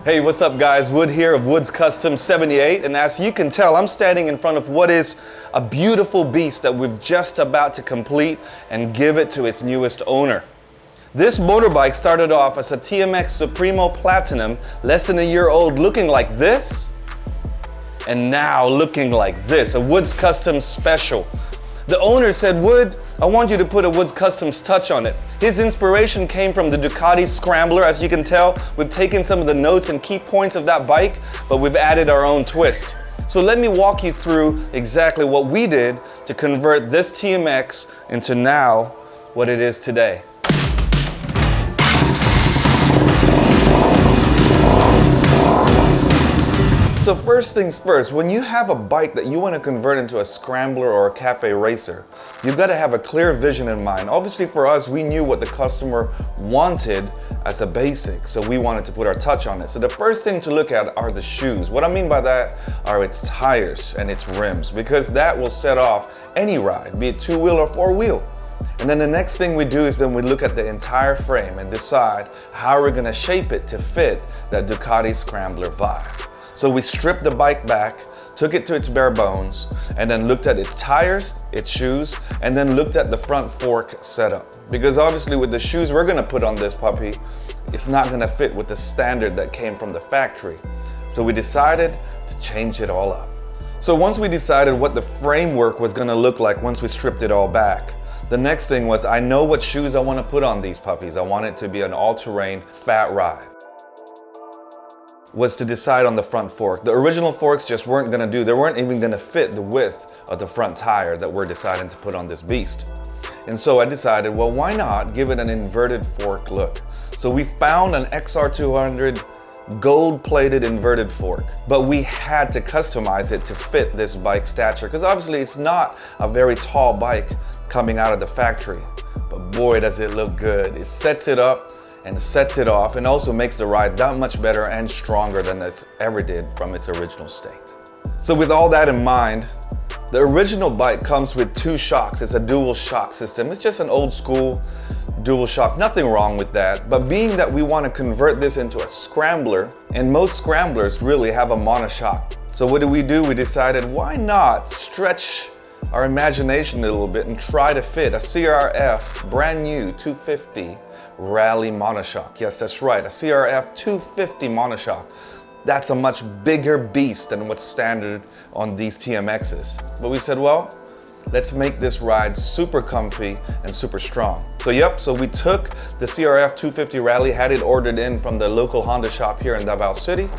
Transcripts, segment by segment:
Hey, what's up guys? Wood here of Wood's Custom 78, and as you can tell, I'm standing in front of what is a beautiful beast that we're just about to complete and give it to its newest owner. This motorbike started off as a TMX Supremo Platinum, less than a year old, looking like this, and now looking like this, a Wood's Custom Special. The owner said, "Wood, I want you to put a Wood's Customs touch on it." His inspiration came from the Ducati Scrambler. As you can tell, we've taken some of the notes and key points of that bike, but we've added our own twist. So let me walk you through exactly what we did to convert this TMX into now what it is today. So first things first, when you have a bike that you want to convert into a scrambler or a cafe racer, you've got to have a clear vision in mind. Obviously for us, we knew what the customer wanted as a basic, so we wanted to put our touch on it. So the first thing to look at are the shoes. What I mean by that are its tires and its rims, because that will set off any ride, be it two-wheel or four-wheel. And then the next thing we do is then we look at the entire frame and decide how we're going to shape it to fit that Ducati Scrambler vibe. So we stripped the bike back, took it to its bare bones, and then looked at its tires, its shoes, and then looked at the front fork setup. Because obviously with the shoes we're gonna put on this puppy, it's not gonna fit with the standard that came from the factory. So we decided to change it all up. So once we decided what the framework was gonna look like once we stripped it all back, the next thing was I know what shoes I wanna put on these puppies. I want it to be an all-terrain fat ride. Was to decide on the front fork. The original forks just weren't gonna do, they weren't even gonna fit the width of the front tire that we're deciding to put on this beast. And so I decided, well, why not give it an inverted fork look? So we found an XR200 gold-plated inverted fork, but we had to customize it to fit this bike stature, because obviously it's not a very tall bike coming out of the factory, but boy, does it look good. It sets it up and sets it off, and also makes the ride that much better and stronger than it's ever did from its original state. So with all that in mind, the original bike comes with two shocks. It's a dual shock system. It's just an old school dual shock, nothing wrong with that. But being that we want to convert this into a scrambler, and most scramblers really have a monoshock. So what do? We decided, why not stretch our imagination a little bit and try to fit a CRF brand new 250 Rally monoshock. Yes, that's right, a CRF 250 monoshock. That's a much bigger beast than what's standard on these TMXs. But we said, well, let's make this ride super comfy and super strong. So we took the CRF 250 Rally, had it ordered in from the local Honda shop here in Davao City,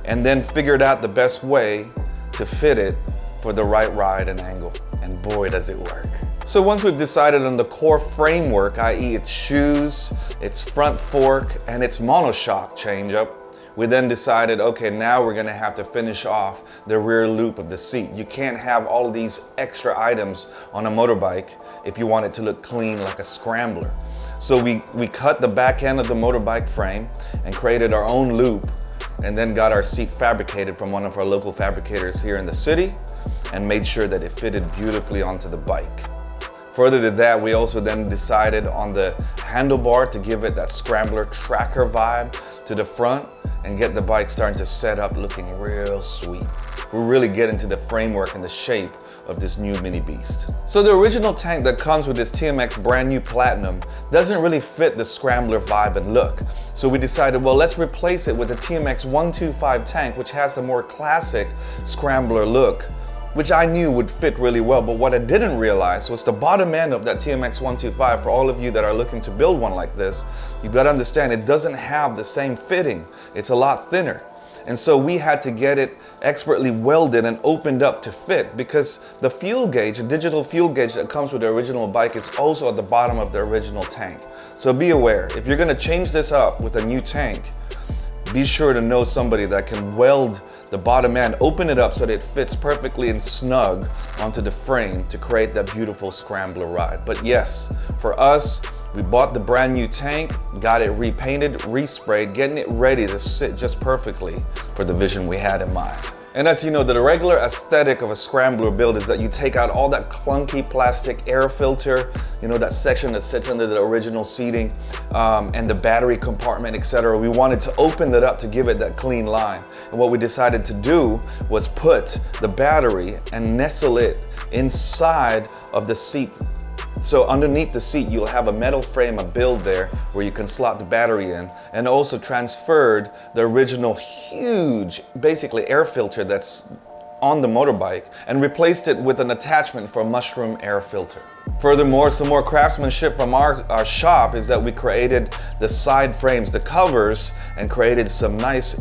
and then figured out the best way to fit it for the right ride and angle. And boy, does it work. So once we've decided on the core framework, i.e. its shoes, its front fork, and its monoshock changeup, we then decided, okay, now we're gonna have to finish off the rear loop of the seat. You can't have all of these extra items on a motorbike if you want it to look clean like a scrambler. So we cut the back end of the motorbike frame and created our own loop, and then got our seat fabricated from one of our local fabricators here in the city, and made sure that it fitted beautifully onto the bike. Further to that, we also then decided on the handlebar to give it that scrambler tracker vibe to the front and get the bike starting to set up looking real sweet. We're really getting to the framework and the shape of this new mini beast. So the original tank that comes with this TMX brand new Platinum doesn't really fit the scrambler vibe and look. So we decided, well, let's replace it with the TMX 125 tank, which has a more classic scrambler look, which I knew would fit really well. But what I didn't realize was the bottom end of that TMX 125, for all of you that are looking to build one like this, you've got to understand it doesn't have the same fitting. It's a lot thinner. And so we had to get it expertly welded and opened up to fit, because the fuel gauge, the digital fuel gauge that comes with the original bike, is also at the bottom of the original tank. So be aware, if you're gonna change this up with a new tank, be sure to know somebody that can weld the bottom end, open it up so that it fits perfectly and snug onto the frame to create that beautiful scrambler ride. But yes, for us, we bought the brand new tank, got it repainted, resprayed, getting it ready to sit just perfectly for the vision we had in mind. And as you know, the regular aesthetic of a Scrambler build is that you take out all that clunky plastic air filter, you know, that section that sits under the original seating, and the battery compartment, etc. We wanted to open that up to give it that clean line. And what we decided to do was put the battery and nestle it inside of the seat. So underneath the seat, you'll have a metal frame, a build there where you can slot the battery in, and also transferred the original huge, basically air filter that's on the motorbike and replaced it with an attachment for a mushroom air filter. Furthermore, some more craftsmanship from our shop is that we created the side frames, the covers, and created some nice,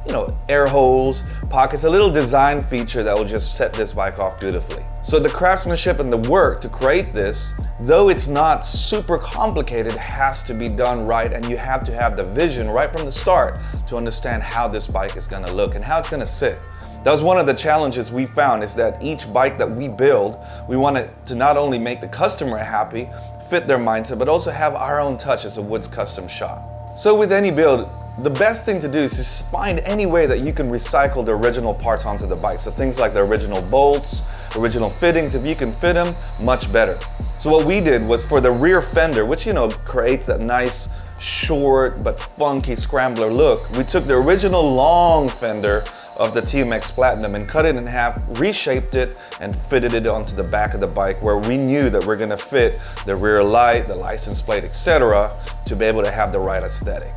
you know, air holes, pockets, a little design feature that will just set this bike off beautifully. So the craftsmanship and the work to create this, though it's not super complicated, has to be done right, and you have to have the vision right from the start to understand how this bike is gonna look and how it's gonna sit. That was one of the challenges we found, is that each bike that we build, we wanted to not only make the customer happy, fit their mindset, but also have our own touch as a Woods custom shop. So with any build, the best thing to do is just find any way that you can recycle the original parts onto the bike. So things like the original bolts, original fittings, if you can fit them, much better. So what we did was, for the rear fender, which, you know, creates that nice short but funky Scrambler look, we took the original long fender of the TMX Platinum and cut it in half, reshaped it, and fitted it onto the back of the bike, where we knew that we're gonna fit the rear light, the license plate, etc., to be able to have the right aesthetic.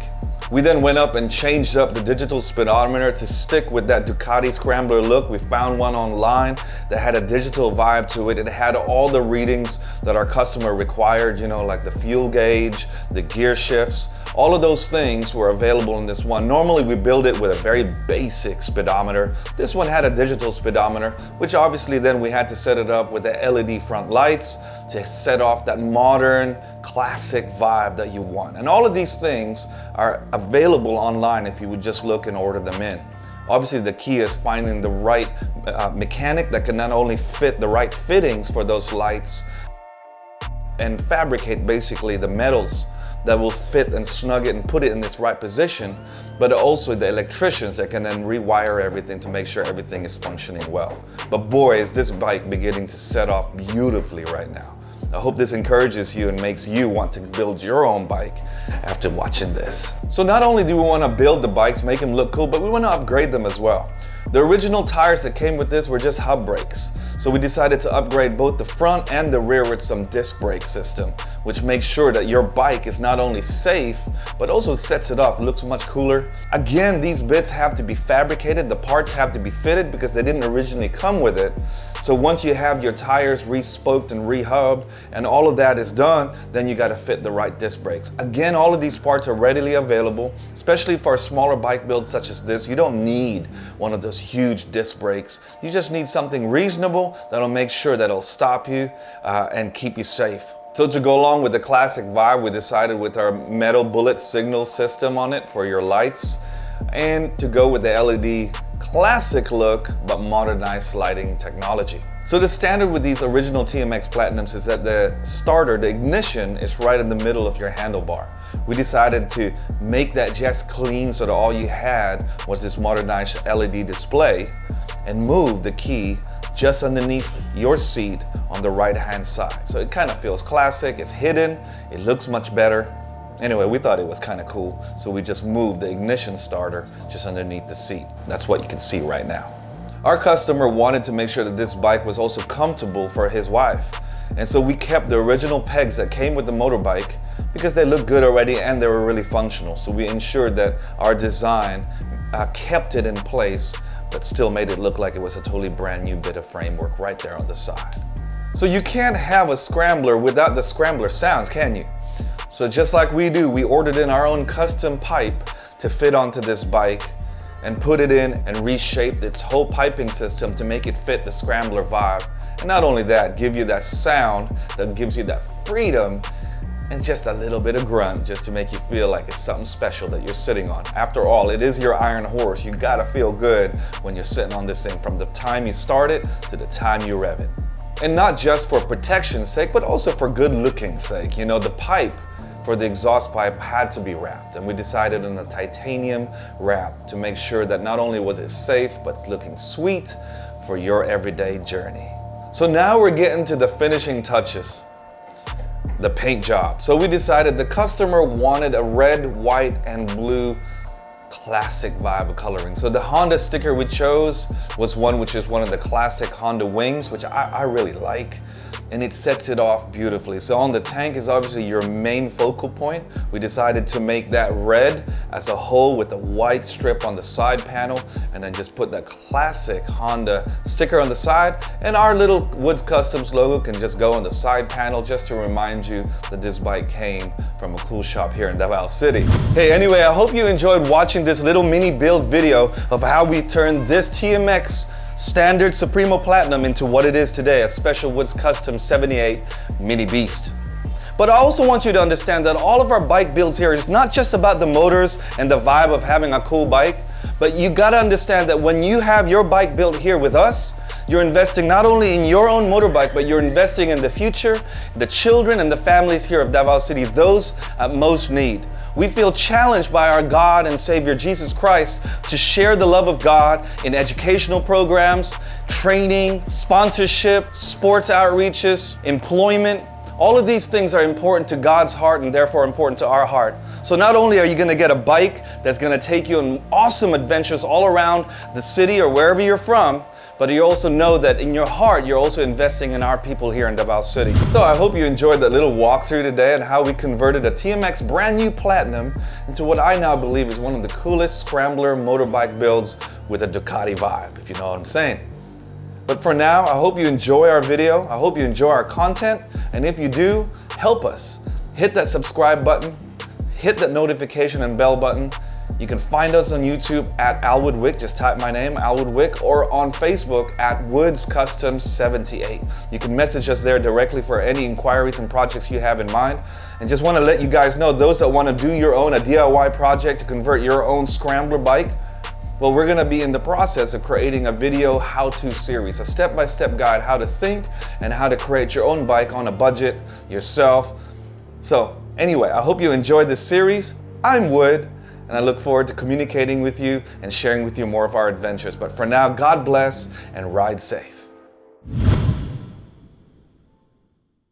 We then went up and changed up the digital speedometer to stick with that Ducati Scrambler look. We found one online that had a digital vibe to it. It had all the readings that our customer required, you know, like the fuel gauge, the gear shifts. All of those things were available in this one. Normally we build it with a very basic speedometer. This one had a digital speedometer, which obviously then we had to set it up with the LED front lights to set off that modern, classic vibe that you want. And all of these things are available online if you would just look and order them in. Obviously the key is finding the right mechanic that can not only fit the right fittings for those lights and fabricate basically the metals that will fit and snug it and put it in its right position, but also the electricians that can then rewire everything to make sure everything is functioning well. But boy, is this bike beginning to set off beautifully right now. I hope this encourages you and makes you want to build your own bike after watching this. So not only do we want to build the bikes, make them look cool, but we want to upgrade them as well. The original tires that came with this were just hub brakes. So we decided to upgrade both the front and the rear with some disc brake system, which makes sure that your bike is not only safe, but also sets it off, looks much cooler. Again, these bits have to be fabricated, the parts have to be fitted because they didn't originally come with it. So once you have your tires re-spoked and re-hubbed and all of that is done, then you gotta fit the right disc brakes. Again, all of these parts are readily available, especially for a smaller bike build such as this. You don't need one of those huge disc brakes. You just need something reasonable that'll make sure that it'll stop you and keep you safe. So to go along with the classic vibe, we decided with our metal bullet signal system on it for your lights, and to go with the LED classic look but modernized lighting technology. So the standard with these original TMX Platinums is that the starter, the ignition, is right in the middle of your handlebar. We decided to make that just clean so that all you had was this modernized LED display, and move the key just underneath your seat on the right hand side. So it kind of feels classic, it's hidden, it looks much better. Anyway, we thought it was kind of cool, so we just moved the ignition starter just underneath the seat. That's what you can see right now. Our customer wanted to make sure that this bike was also comfortable for his wife. And so we kept the original pegs that came with the motorbike because they looked good already and they were really functional. So we ensured that our design kept it in place, but still made it look like it was a totally brand new bit of framework right there on the side. So you can't have a Scrambler without the Scrambler sounds, can you? So just like we do, we ordered in our own custom pipe to fit onto this bike and put it in and reshaped its whole piping system to make it fit the Scrambler vibe. And not only that, give you that sound that gives you that freedom and just a little bit of grunt just to make you feel like it's something special that you're sitting on. After all, it is your iron horse. You gotta feel good when you're sitting on this thing from the time you start it to the time you rev it. And not just for protection's sake, but also for good looking sake. You know, the pipe for the exhaust pipe had to be wrapped, and we decided on a titanium wrap to make sure that not only was it safe, but it's looking sweet for your everyday journey. So now we're getting to the finishing touches, the paint job. So we decided the customer wanted a red, white, and blue classic vibe of coloring. So the Honda sticker we chose was one which is one of the classic Honda wings, which I really like, and it sets it off beautifully. So on the tank is obviously your main focal point. We decided to make that red as a whole with the white strip on the side panel, and then just put that classic Honda sticker on the side, and our little Woods Customs logo can just go on the side panel just to remind you that this bike came from a cool shop here in Davao City. Hey, anyway, I hope you enjoyed watching this little mini build video of how we turned this TMX Standard Supremo Platinum into what it is today, a special Woods Custom 78 Mini Beast. But I also want you to understand that all of our bike builds here is not just about the motors and the vibe of having a cool bike, but you gotta understand that when you have your bike built here with us, you're investing not only in your own motorbike, but you're investing in the future, the children and the families here of Davao City, those at most need. We feel challenged by our God and Savior Jesus Christ to share the love of God in educational programs, training, sponsorship, sports outreaches, employment. All of these things are important to God's heart and therefore important to our heart. So not only are you going to get a bike that's going to take you on awesome adventures all around the city or wherever you're from, but you also know that in your heart, you're also investing in our people here in Davao City. So I hope you enjoyed that little walkthrough today on how we converted a TMX brand new Platinum into what I now believe is one of the coolest Scrambler motorbike builds with a Ducati vibe, if you know what I'm saying. But for now, I hope you enjoy our video. I hope you enjoy our content. And if you do, help us. Hit that subscribe button, hit that notification and bell button. You can find us on YouTube at Alwood Wick, just type my name, Alwood Wick, or on Facebook at Woods Customs 78. You can message us there directly for any inquiries and projects you have in mind. And just want to let you guys know, those that want to do your own, a DIY project to convert your own Scrambler bike, well, we're going to be in the process of creating a video how-to series, a step-by-step guide how to think and how to create your own bike on a budget yourself. So anyway, I hope you enjoyed this series. I'm Wood, and I look forward to communicating with you and sharing with you more of our adventures. But for now, God bless and ride safe.